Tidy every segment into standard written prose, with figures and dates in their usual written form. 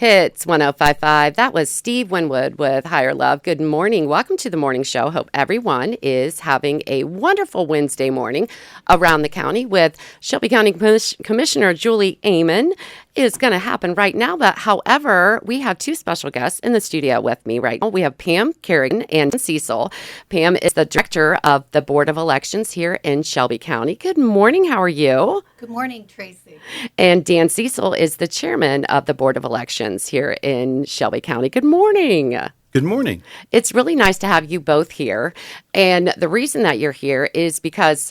Hits 1055. That was Steve Winwood with Higher Love. Good morning. Welcome to the morning show. Hope everyone is having a wonderful Wednesday morning around the county with Shelby County Commissioner Julie Eheman. Is going to happen right now. But however, we have two special guests in the studio with me right now. We have Pam Kerrigan and Cecil. Pam is the director of the Board of Elections here in Shelby County. Good morning. How are you? Good morning, Tracey. And Dan Cecil is the chairman of the Board of Elections here in Shelby County. Good morning. Good morning. It's really nice to have you both here. And the reason that you're here is because,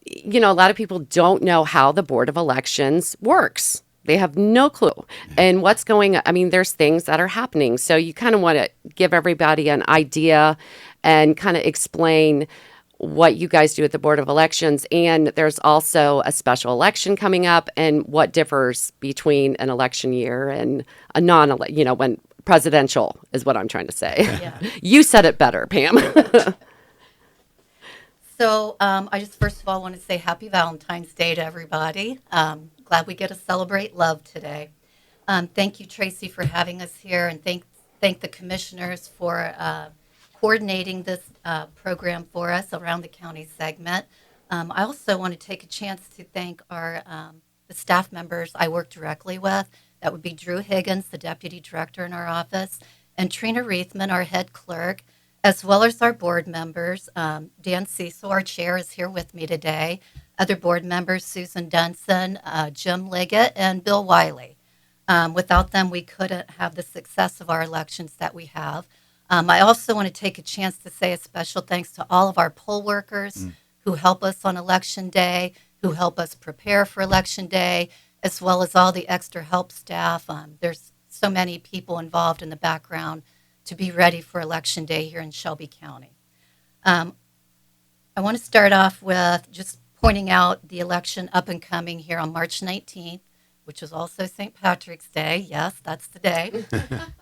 a lot of people don't know how the Board of Elections works. They have no clue. And what's going on, there's things that are happening. So you kind of want to give everybody an idea and kind of explain what you guys do at the Board of Elections. And there's also a special election coming up and what differs between an election year and a when presidential is what I'm trying to say. Yeah. You said it better, Pam. So I just first of all want to say happy Valentine's Day to everybody. Glad we get to celebrate love today. Thank you, Tracey, for having us here, and thank the commissioners for coordinating this program for us around the county segment. I also want to take a chance to thank the staff members I work directly with. That would be Drew Higgins, the deputy director in our office, and Trina Reithman, our head clerk, as well as our board members. Dan Cecil, our chair, is here with me today. Other board members, Susan Dunson, Jim Liggett, and Bill Wiley. Without them, we couldn't have the success of our elections that we have. I also want to take a chance to say a special thanks to all of our poll workers who help us on Election Day, who help us prepare for Election Day, as well as all the extra help staff. There's so many people involved in the background to be ready for Election Day here in Shelby County. I want to start off with just pointing out the election up and coming here on March 19th, which is also St. Patrick's Day. Yes, that's the day.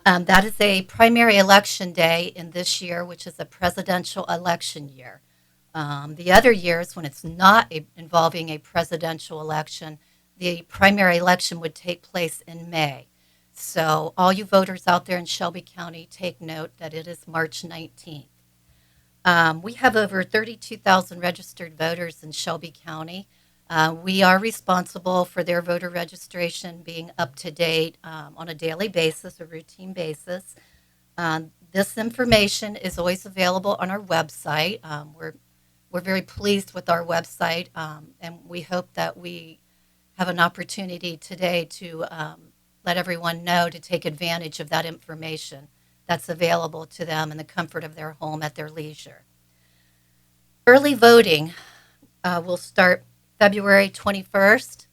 That is a primary election day in this year, which is a presidential election year. The other years, when it's not involving a presidential election, the primary election would take place in May. So all you voters out there in Shelby County, take note that it is March 19th. We have over 32,000 registered voters in Shelby County. We are responsible for their voter registration being up to date on a daily basis, a routine basis. This information is always available on our website. We're very pleased with our website, and we hope that we have an opportunity today to let everyone know to take advantage of that information that's available to them in the comfort of their home at their leisure. Early voting will start February 21st,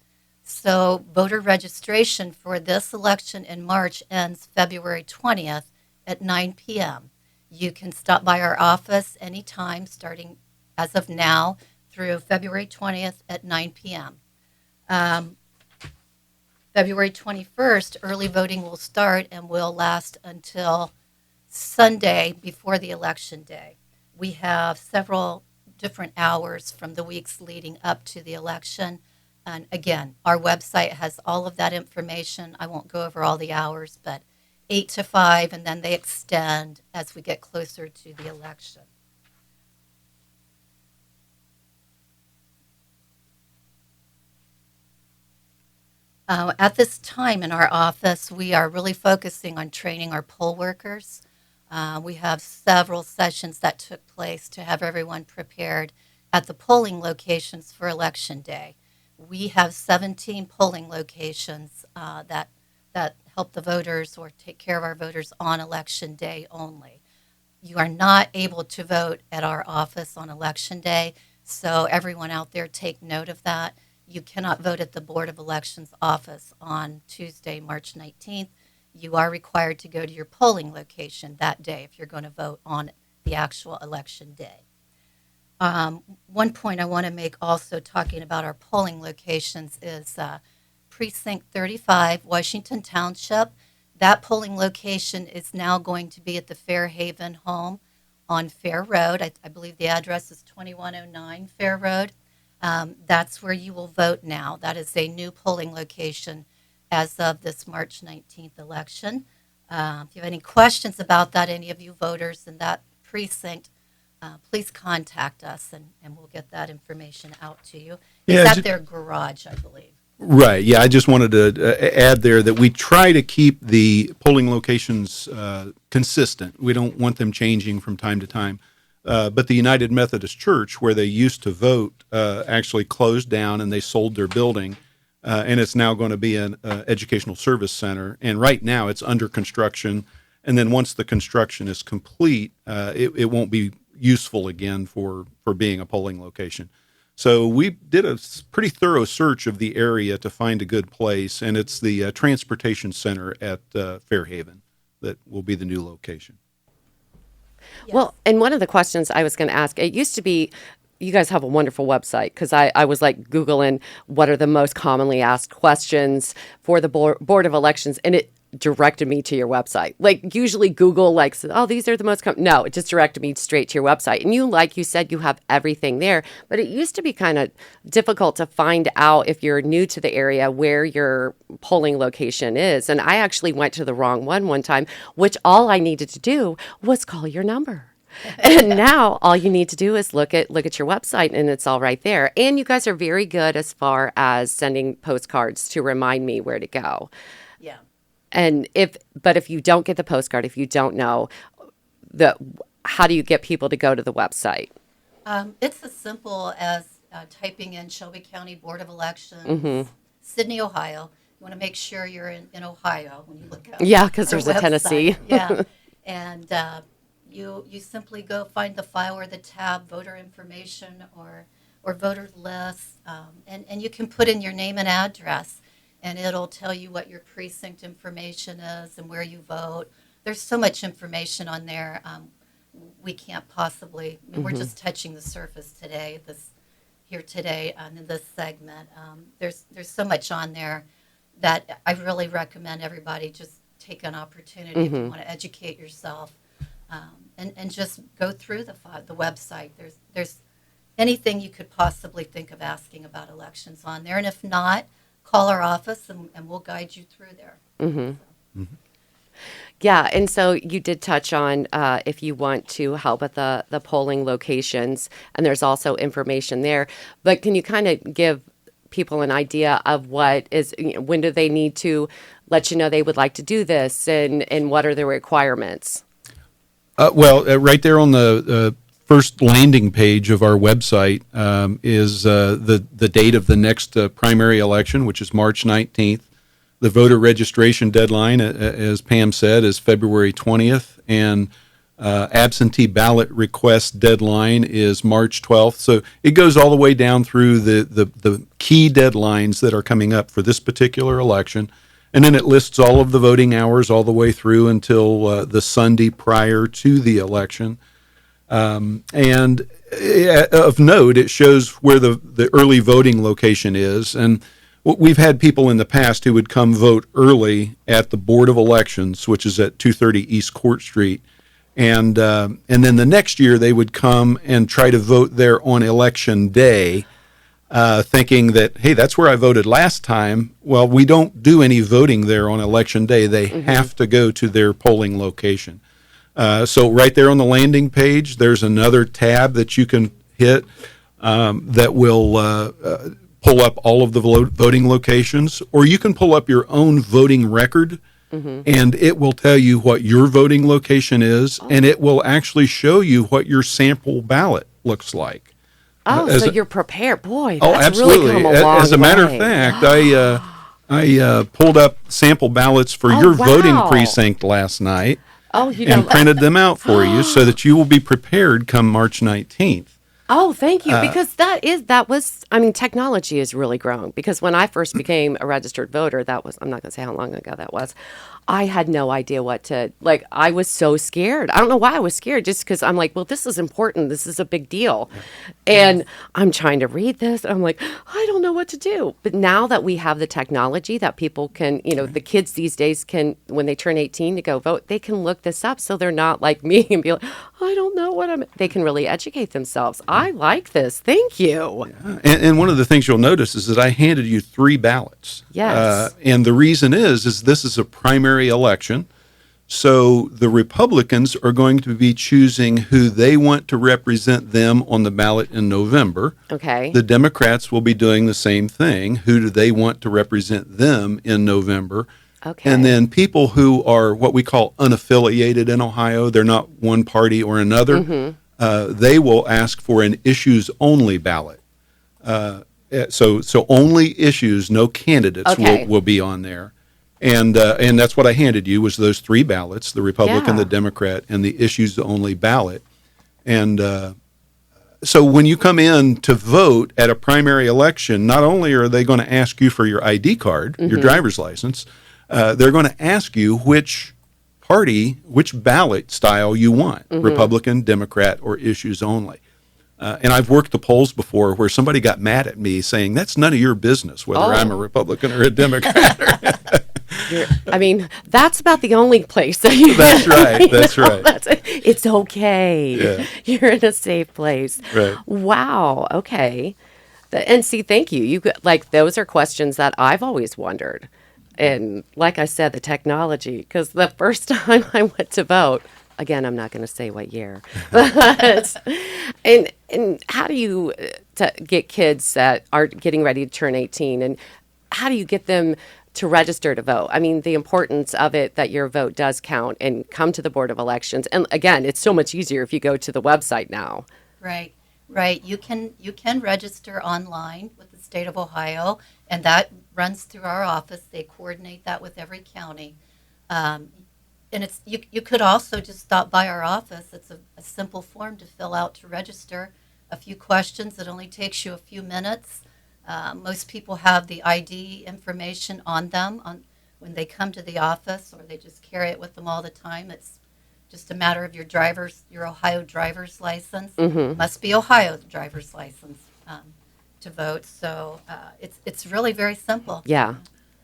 so voter registration for this election in March ends February 20th at 9 p.m. You can stop by our office anytime starting as of now through February 20th at 9 p.m. February 21st, early voting will start and will last until Sunday before the election day. We have several different hours from the weeks leading up to the election. And again, our website has all of that information. I won't go over all the hours, but 8 to 5, and then they extend as we get closer to the election. At this time in our office, we are really focusing on training our poll workers. We have several sessions that took place to have everyone prepared at the polling locations for Election Day. We have 17 polling locations that help the voters or take care of our voters on Election Day only. You are not able to vote at our office on Election Day, so everyone out there take note of that. You cannot vote at the Board of Elections office on Tuesday, March 19th. You are required to go to your polling location that day if you're going to vote on the actual election day. One point I want to make also talking about our polling locations is Precinct 35, Washington Township. That polling location is now going to be at the Fairhaven home on Fair Road. I believe the address is 2109 Fair Road. That's where you will vote now. That is a new polling location as of this March 19th election. If you have any questions about that, any of you voters in that precinct, please contact us and we'll get that information out to you. It's Yeah, at their garage, I believe. right. Yeah, I just wanted to add there that we try to keep the polling locations consistent. We don't want them changing from time to time. But the United Methodist Church, where they used to vote, actually closed down and they sold their building. And it's now going to be an educational service center. And right now it's under construction. And then once the construction is complete, it won't be useful again for being a polling location. So we did a pretty thorough search of the area to find a good place, and it's the transportation center at Fairhaven that will be the new location. Yes. Well, and one of the questions I was going to ask, it used to be, you guys have a wonderful website, because I was like Googling what are the most commonly asked questions for the Board of Elections, and it directed me to your website. Like usually Google like, oh, these are the most no, it just directed me straight to your website. And you, like you said, you have everything there, but it used to be kind of difficult to find out if you're new to the area where your polling location is. And I actually went to the wrong one time, which all I needed to do was call your number. And now all you need to do is look at your website and it's all right there. And you guys are very good as far as sending postcards to remind me where to go. Yeah. And if you don't get the postcard, if you don't know how do you get people to go to the website? It's as simple as typing in Shelby County Board of Elections, Sydney, Ohio. You want to make sure you're in Ohio when you look up. Yeah, because there's a website. Tennessee. Yeah, and you simply go find the file or the tab voter information or voter list, and you can put in your name and address. And it'll tell you what your precinct information is and where you vote. There's so much information on there. We can't possibly. I mean, we're just touching the surface today. In this segment. There's so much on there that I really recommend everybody just take an opportunity if you want to educate yourself and just go through the website. There's anything you could possibly think of asking about elections on there, and if not, call our office and we'll guide you through there. Yeah, and so you did touch on if you want to help at the polling locations, and there's also information there. But can you kind of give people an idea of what is, when do they need to let you know they would like to do this, and what are the requirements? Right there on the first landing page of our website is the date of the next primary election, which is March 19th. The voter registration deadline, as Pam said, is February 20th, and absentee ballot request deadline is March 12th. So it goes all the way down through the key deadlines that are coming up for this particular election. And then it lists all of the voting hours all the way through until the Sunday prior to the election. And of note, it shows where the early voting location is. And we've had people in the past who would come vote early at the Board of Elections, which is at 230 East Court Street. And then the next year they would come and try to vote there on Election Day, thinking that, hey, that's where I voted last time. Well, we don't do any voting there on Election Day. They have to go to their polling location. So right there on the landing page, there's another tab that you can hit that will pull up all of the voting locations, or you can pull up your own voting record, and it will tell you what your voting location is, and it will actually show you what your sample ballot looks like. So you're prepared. Boy, Oh, that's absolutely. really come a long As a matter of way. fact, I pulled up sample ballots for your voting precinct last night. Oh, you and know. printed them out for you so that you will be prepared come March 19th. Oh, thank you. Because technology has really grown. Because when I first became a registered voter, I'm not going to say how long ago that was. I had no idea I was so scared. I don't know why I was scared, just because I'm like, well, this is important. This is a big deal. And I'm trying to read this. I'm like, I don't know what to do. But now that we have the technology that people can, the kids these days can, when they turn 18 to go vote, they can look this up so they're not like me and be like, I don't know what they can really educate themselves. I like this. Thank you. And one of the things you'll notice is that I handed you 3 ballots. Yes. And the reason is this is a primary election. So the Republicans are going to be choosing who they want to represent them on the ballot in November. Okay. The Democrats will be doing the same thing. Who do they want to represent them in November? Okay. And then people who are what we call unaffiliated in Ohio, they're not one party or another, they will ask for an issues-only ballot. So only issues, no candidates Okay. will be on there. And that's what I handed you was those 3 ballots, the Republican, Yeah. the Democrat, and the issues-only ballot. And so when you come in to vote at a primary election, not only are they going to ask you for your ID card, your driver's license, they're going to ask you which party, which ballot style you want, Republican, Democrat, or issues only. And I've worked the polls before where somebody got mad at me saying, that's none of your business whether I'm a Republican or a Democrat. That's about the only place that you. That's right. That's right. It's okay. Yeah. You're in a safe place. Right. Wow. Okay. And see, thank you. Those are questions that I've always wondered. And like I said, the technology, because the first time I went to vote, again, I'm not going to say what year, but and how do you get kids that are getting ready to turn 18, and how do you get them to register to vote? I mean, the importance of it, that your vote does count, and come to the Board of Elections. And again, it's so much easier if you go to the website now. Right, right. You can register online with the state of Ohio, and that runs through our office. They coordinate that with every county. And it's you could also just stop by our office. It's a simple form to fill out to register. A few questions. It only takes you a few minutes. Most people have the ID information on them when they come to the office, or they just carry it with them all the time. It's just a matter of your Ohio driver's license. Must be Ohio driver's license to vote. So it's really very simple. Yeah.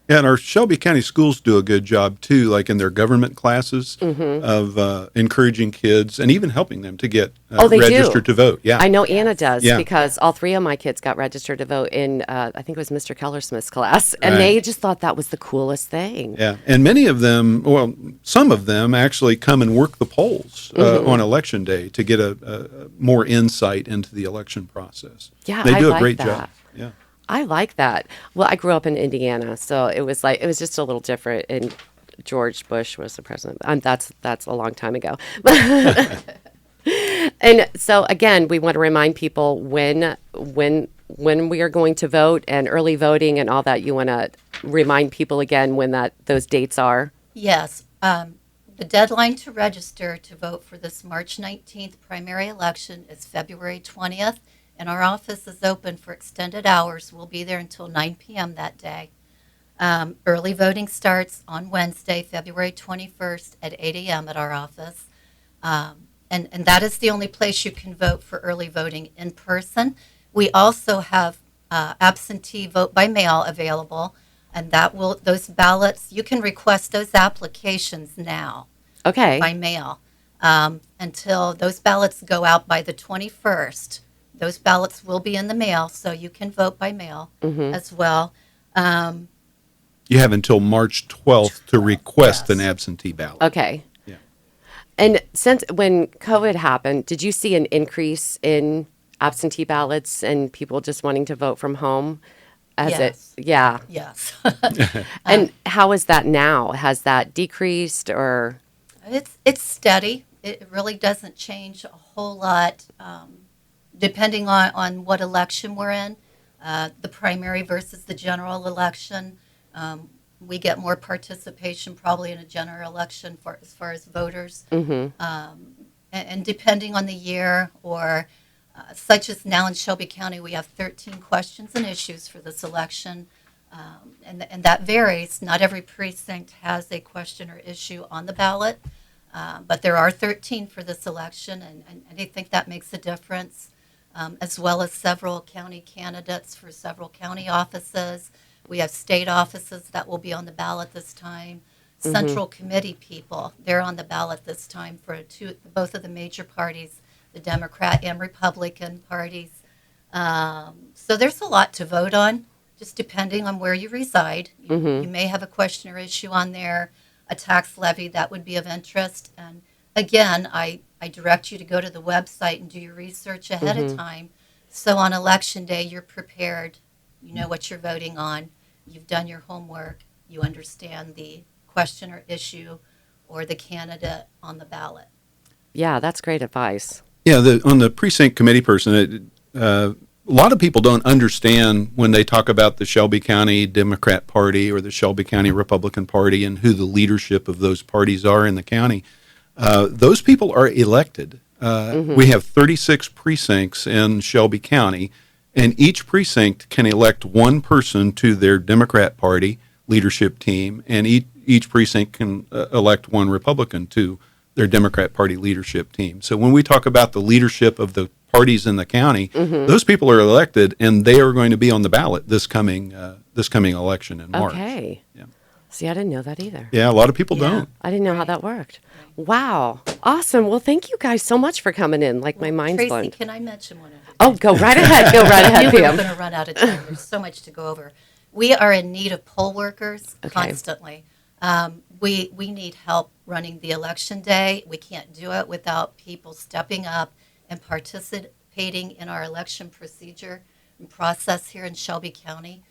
Yeah, and our Shelby County schools do a good job too, like in their government classes of encouraging kids and even helping them to get They registered do. to vote. Yeah, I know Anna does, Yeah. because all 3 of my kids got registered to vote in, I think it was Mr. Kellersmith's class, and Right. they just thought that was the coolest thing. Yeah, and many of them, well, some of them actually come and work the polls on election day to get a more insight into the election process. Yeah, they I do a like great that. job. Yeah. I like that. Well, I grew up in Indiana, so it was just a little different. And George Bush was the president. That's a long time ago. And so again, we want to remind people when we are going to vote, and early voting and all that. You want to remind people again when those dates are. Yes. The deadline to register to vote for this March 19th primary election is February 20th. And our office is open for extended hours. We'll be there until 9 p.m. that day. Early voting starts on Wednesday, February 21st at 8 a.m. at our office. And that is the only place you can vote for early voting in person. We also have absentee vote by mail available, and those ballots, you can request those applications now Okay. by mail until those ballots go out by the 21st. Those ballots will be in the mail, so you can vote by mail as well. You have until March 12th to request yes. an absentee ballot. Okay. Yeah. And since when COVID happened, did you see an increase in absentee ballots and people just wanting to vote from home? Yes. Yeah. Yes. And how is that now? Has that decreased or? It's steady. It really doesn't change a whole lot depending on what election we're in. The primary versus the general election. We get more participation probably in a general election as far as voters. And depending on the year, or such as now in Shelby County, we have 13 questions and issues for this election. And that varies. Not every precinct has a question or issue on the ballot, but there are 13 for this election, and I think that makes a difference, as well as several county candidates for several county offices. We have state offices that will be on the ballot this time. Central Committee people. They're on the ballot this time for both of the major parties, the Democrat and Republican parties. So there's a lot to vote on, just depending on where you reside. You may have a question or issue on there, a tax levy that would be of interest. And again, I direct you to go to the website and do your research ahead of time. So on election day, you're prepared. You know what you're voting on. You've done your homework. You understand the question or issue or the candidate on the ballot. Yeah, that's great advice. Yeah, on the precinct committee person, a lot of people don't understand when they talk about the Shelby County Democrat Party or the Shelby County Republican Party and who the leadership of those parties are in the county. Those people are elected. We have 36 precincts in Shelby County, and each precinct can elect one person to their Democrat Party leadership team, and each precinct can elect one Republican to their Democrat Party leadership team. So when we talk about the leadership of the parties in the county, those people are elected, and they are going to be on the ballot this coming election in March. Okay. Yeah. See, I didn't know that either. Yeah, a lot of people don't. I didn't know how that worked. Wow. Awesome. Well, thank you guys so much for coming in. Like, my mind's Tracy, blown. can I mention one of them? Oh, go right ahead. Go right ahead, We were Pam. going to run out of time. There's so much to go over. We are in need of poll workers constantly. We need help running the election day. We can't do it without people stepping up and participating in our election procedure and process here in Shelby County.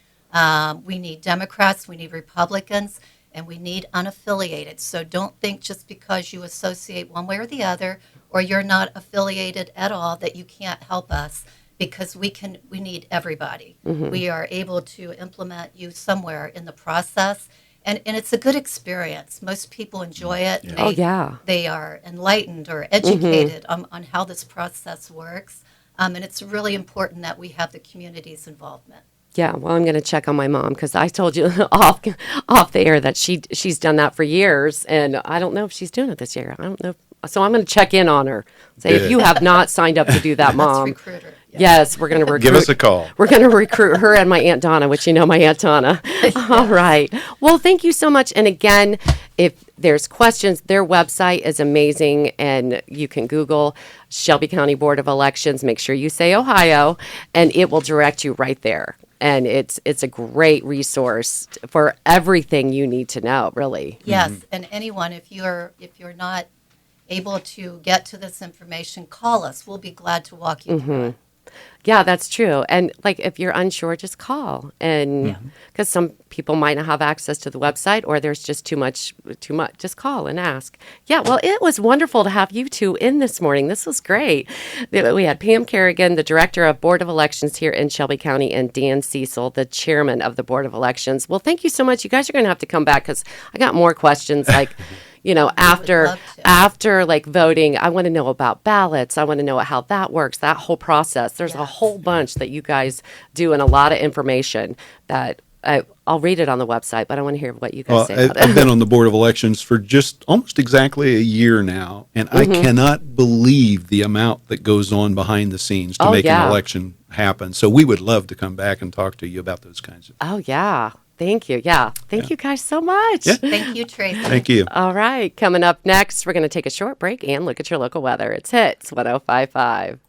We need Democrats, we need Republicans, and we need unaffiliated. So don't think just because you associate one way or the other, or you're not affiliated at all, that you can't help us, because we need everybody. We are able to implement you somewhere in the process, and it's a good experience. Most people enjoy it. Yeah. They are enlightened or educated on how this process works, and it's really important that we have the community's involvement. Yeah, well, I'm going to check on my mom because I told you off the air that she's done that for years, and I don't know if she's doing it this year. I don't know. So I'm going to check in on her. Say, if you have not signed up to do that, Mom. Let's recruit her. Yeah. Yes, we're going to recruit. Give us a call. We're going to recruit her and my Aunt Donna, which my Aunt Donna. All right. Well, thank you so much. And again, if there's questions, their website is amazing, and you can Google Shelby County Board of Elections. Make sure you say Ohio, and it will direct you right there. And it's a great resource for everything you need to know, really. Yes, and anyone, if you're not able to get to this information, call us. We'll be glad to walk you through it. Yeah, that's true. And like, if you're unsure, just call. And because some people might not have access to the website, or there's just too much, just call and ask. Yeah, well, it was wonderful to have you two in this morning. This was great. We had Pam Kerrigan, the Director of Board of Elections here in Shelby County, and Dan Cecil, the Chairman of the Board of Elections. Well, thank you so much. You guys are going to have to come back because I got more questions like, after like voting, I want to know about ballots. I want to know how that works, that whole process. There's a whole bunch that you guys do, and a lot of information that I'll read it on the website, but I want to hear what you guys say about it. I've been on the Board of Elections for just almost exactly a year now, and I cannot believe the amount that goes on behind the scenes to make an election happen. So we would love to come back and talk to you about those kinds of things. Oh, yeah. Thank you. Yeah. Thank you guys so much. Yeah. Thank you, Tracy. Thank you. All right. Coming up next, we're going to take a short break and look at your local weather. It's Hits 105.5.